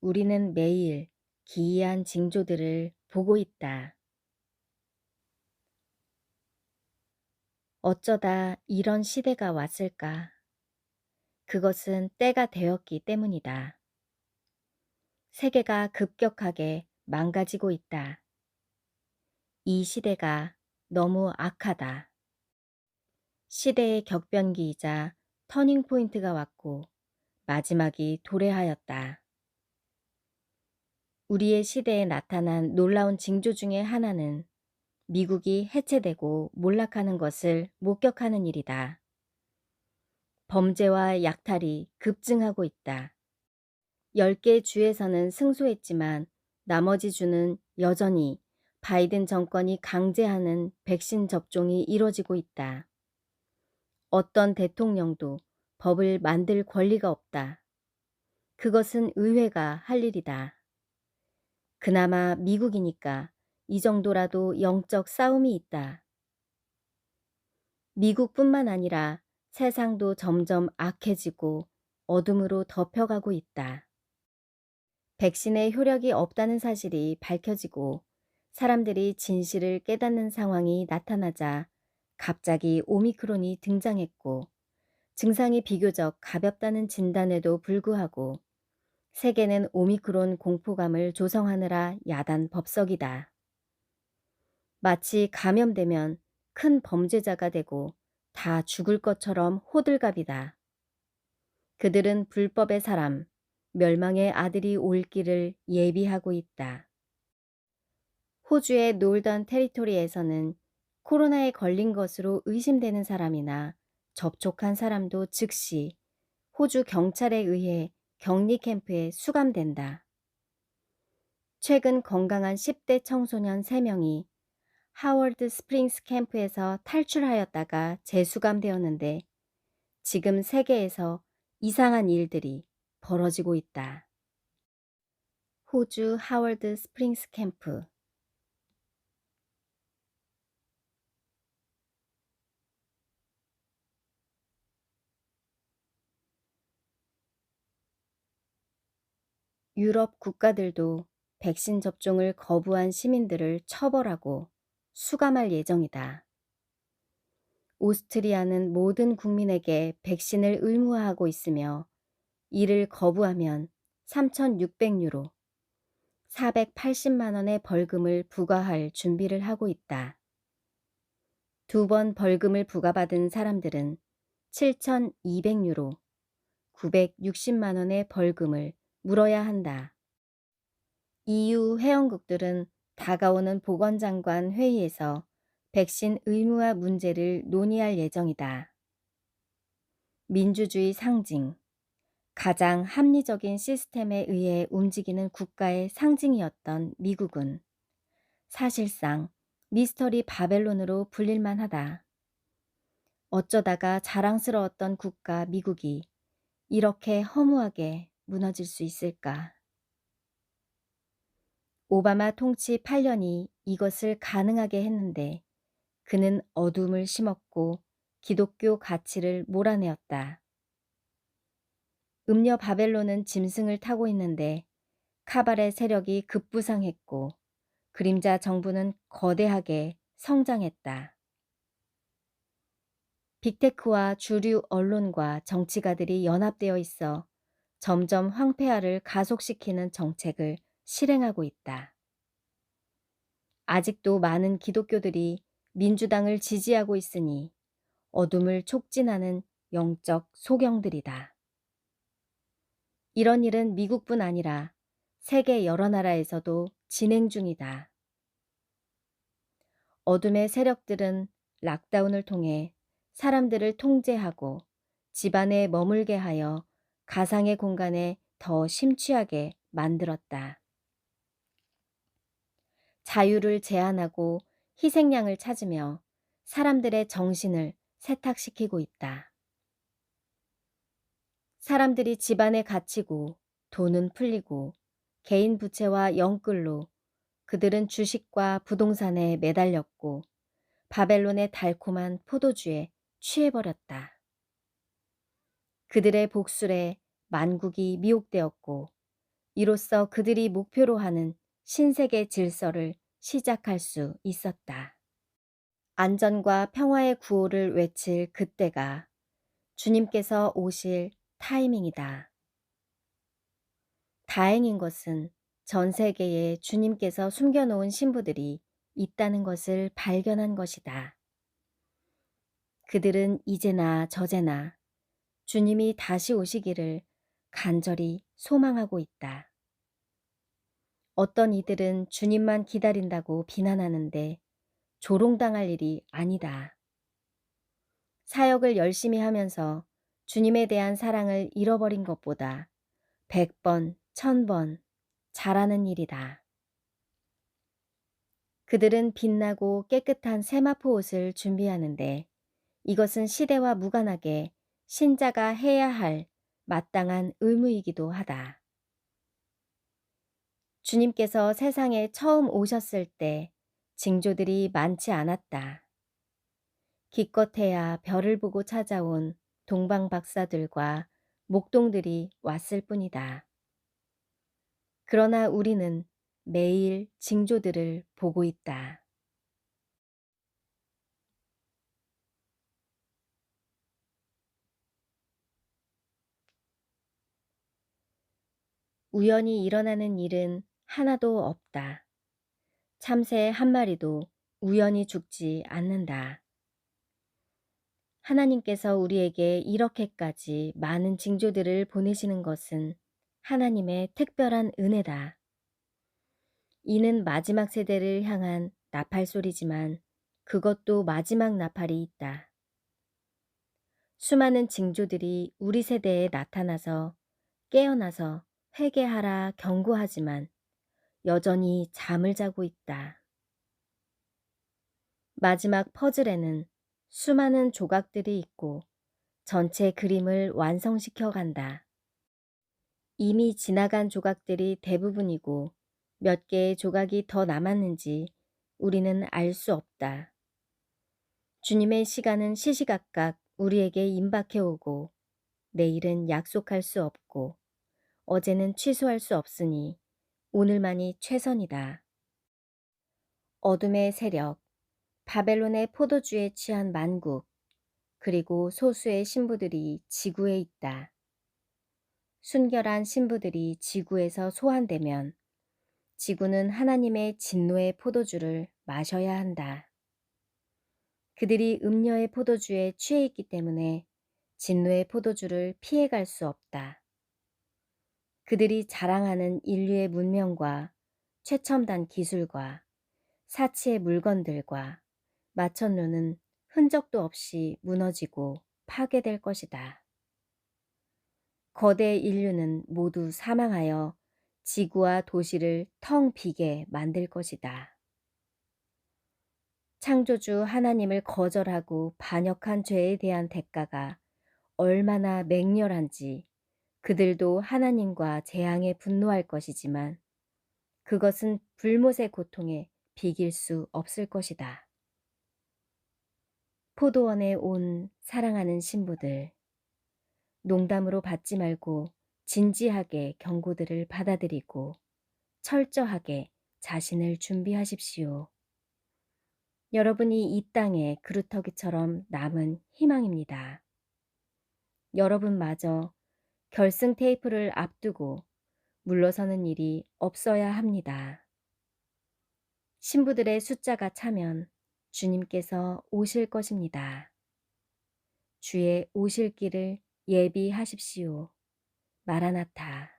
우리는 매일 기이한 징조들을 보고 있다. 어쩌다 이런 시대가 왔을까? 그것은 때가 되었기 때문이다. 세계가 급격하게 망가지고 있다. 이 시대가 너무 악하다. 시대의 격변기이자 터닝포인트가 왔고 마지막이 도래하였다. 우리의 시대에 나타난 놀라운 징조 중의 하나는 미국이 해체되고 몰락하는 것을 목격하는 일이다. 범죄와 약탈이 급증하고 있다. 10개 주에서는 승소했지만 나머지 주는 여전히 바이든 정권이 강제하는 백신 접종이 이뤄지고 있다. 어떤 대통령도 법을 만들 권리가 없다. 그것은 의회가 할 일이다. 그나마 미국이니까 이 정도라도 영적 싸움이 있다. 미국뿐만 아니라 세상도 점점 악해지고 어둠으로 덮여가고 있다. 백신의 효력이 없다는 사실이 밝혀지고 사람들이 진실을 깨닫는 상황이 나타나자 갑자기 오미크론이 등장했고 증상이 비교적 가볍다는 진단에도 불구하고 세계는 오미크론 공포감을 조성하느라 야단 법석이다. 마치 감염되면 큰 범죄자가 되고 다 죽을 것처럼 호들갑이다. 그들은 불법의 사람, 멸망의 아들이 올 길을 예비하고 있다. 호주의 놀던 테리토리에서는 코로나에 걸린 것으로 의심되는 사람이나 접촉한 사람도 즉시 호주 경찰에 의해 격리 캠프에 수감된다. 최근 건강한 10대 청소년 3명이 하워드 스프링스 캠프에서 탈출하였다가 재수감되었는데 지금 세계에서 이상한 일들이 벌어지고 있다. 호주 하워드 스프링스 캠프. 유럽 국가들도 백신 접종을 거부한 시민들을 처벌하고 수감할 예정이다. 오스트리아는 모든 국민에게 백신을 의무화하고 있으며 이를 거부하면 3,600유로, 480만 원의 벌금을 부과할 준비를 하고 있다. 2번 벌금을 부과받은 사람들은 7,200유로, 960만 원의 벌금을 물어야 한다. EU 회원국들은 다가오는 보건장관 회의에서 백신 의무화 문제를 논의할 예정이다. 민주주의 상징, 가장 합리적인 시스템에 의해 움직이는 국가의 상징이었던 미국은 사실상 미스터리 바벨론으로 불릴만 하다. 어쩌다가 자랑스러웠던 국가 미국이 이렇게 허무하게 무너질 수 있을까? 오바마 통치 8년이 이것을 가능하게 했는데 그는 어둠을 심었고 기독교 가치를 몰아내었다. 음녀 바벨론은 짐승을 타고 있는데 카발의 세력이 급부상했고 그림자 정부는 거대하게 성장했다. 빅테크와 주류 언론과 정치가들이 연합되어 있어 점점 황폐화를 가속시키는 정책을 실행하고 있다. 아직도 많은 기독교들이 민주당을 지지하고 있으니 어둠을 촉진하는 영적 소경들이다. 이런 일은 미국뿐 아니라 세계 여러 나라에서도 진행 중이다. 어둠의 세력들은 락다운을 통해 사람들을 통제하고 집안에 머물게 하여 가상의 공간에 더 심취하게 만들었다. 자유를 제한하고 희생양을 찾으며 사람들의 정신을 세탁시키고 있다. 사람들이 집안에 갇히고 돈은 풀리고 개인 부채와 영끌로 그들은 주식과 부동산에 매달렸고 바벨론의 달콤한 포도주에 취해버렸다. 그들의 복술에 만국이 미혹되었고 이로써 그들이 목표로 하는 신세계 질서를 시작할 수 있었다. 안전과 평화의 구호를 외칠 그때가 주님께서 오실 타이밍이다. 다행인 것은 전 세계에 주님께서 숨겨놓은 신부들이 있다는 것을 발견한 것이다. 그들은 이제나 저제나 주님이 다시 오시기를 간절히 소망하고 있다. 어떤 이들은 주님만 기다린다고 비난하는데 조롱당할 일이 아니다. 사역을 열심히 하면서 주님에 대한 사랑을 잃어버린 것보다 100번, 1000번 잘하는 일이다. 그들은 빛나고 깨끗한 세마포 옷을 준비하는데 이것은 시대와 무관하게 신자가 해야 할 마땅한 의무이기도 하다. 주님께서 세상에 처음 오셨을 때 징조들이 많지 않았다. 기껏해야 별을 보고 찾아온 동방 박사들과 목동들이 왔을 뿐이다. 그러나 우리는 매일 징조들을 보고 있다. 우연히 일어나는 일은 하나도 없다. 참새 한 마리도 우연히 죽지 않는다. 하나님께서 우리에게 이렇게까지 많은 징조들을 보내시는 것은 하나님의 특별한 은혜다. 이는 마지막 세대를 향한 나팔 소리지만 그것도 마지막 나팔이 있다. 수많은 징조들이 우리 세대에 나타나서 깨어나서 회개하라 경고하지만 여전히 잠을 자고 있다. 마지막 퍼즐에는 수많은 조각들이 있고 전체 그림을 완성시켜 간다. 이미 지나간 조각들이 대부분이고 몇 개의 조각이 더 남았는지 우리는 알 수 없다. 주님의 시간은 시시각각 우리에게 임박해 오고 내일은 약속할 수 없고 어제는 취소할 수 없으니 오늘만이 최선이다. 어둠의 세력, 바벨론의 포도주에 취한 만국, 그리고 소수의 신부들이 지구에 있다. 순결한 신부들이 지구에서 소환되면 지구는 하나님의 진노의 포도주를 마셔야 한다. 그들이 음녀의 포도주에 취해 있기 때문에 진노의 포도주를 피해갈 수 없다. 그들이 자랑하는 인류의 문명과 최첨단 기술과 사치의 물건들과 마천루는 흔적도 없이 무너지고 파괴될 것이다. 거대 인류는 모두 사망하여 지구와 도시를 텅 비게 만들 것이다. 창조주 하나님을 거절하고 반역한 죄에 대한 대가가 얼마나 맹렬한지 그들도 하나님과 재앙에 분노할 것이지만 그것은 불못의 고통에 비길 수 없을 것이다. 포도원에 온 사랑하는 신부들, 농담으로 받지 말고 진지하게 경고들을 받아들이고 철저하게 자신을 준비하십시오. 여러분이 이 땅의 그루터기처럼 남은 희망입니다. 여러분마저 결승 테이프를 앞두고 물러서는 일이 없어야 합니다. 신부들의 숫자가 차면 주님께서 오실 것입니다. 주의 오실 길을 예비하십시오. 마라나타.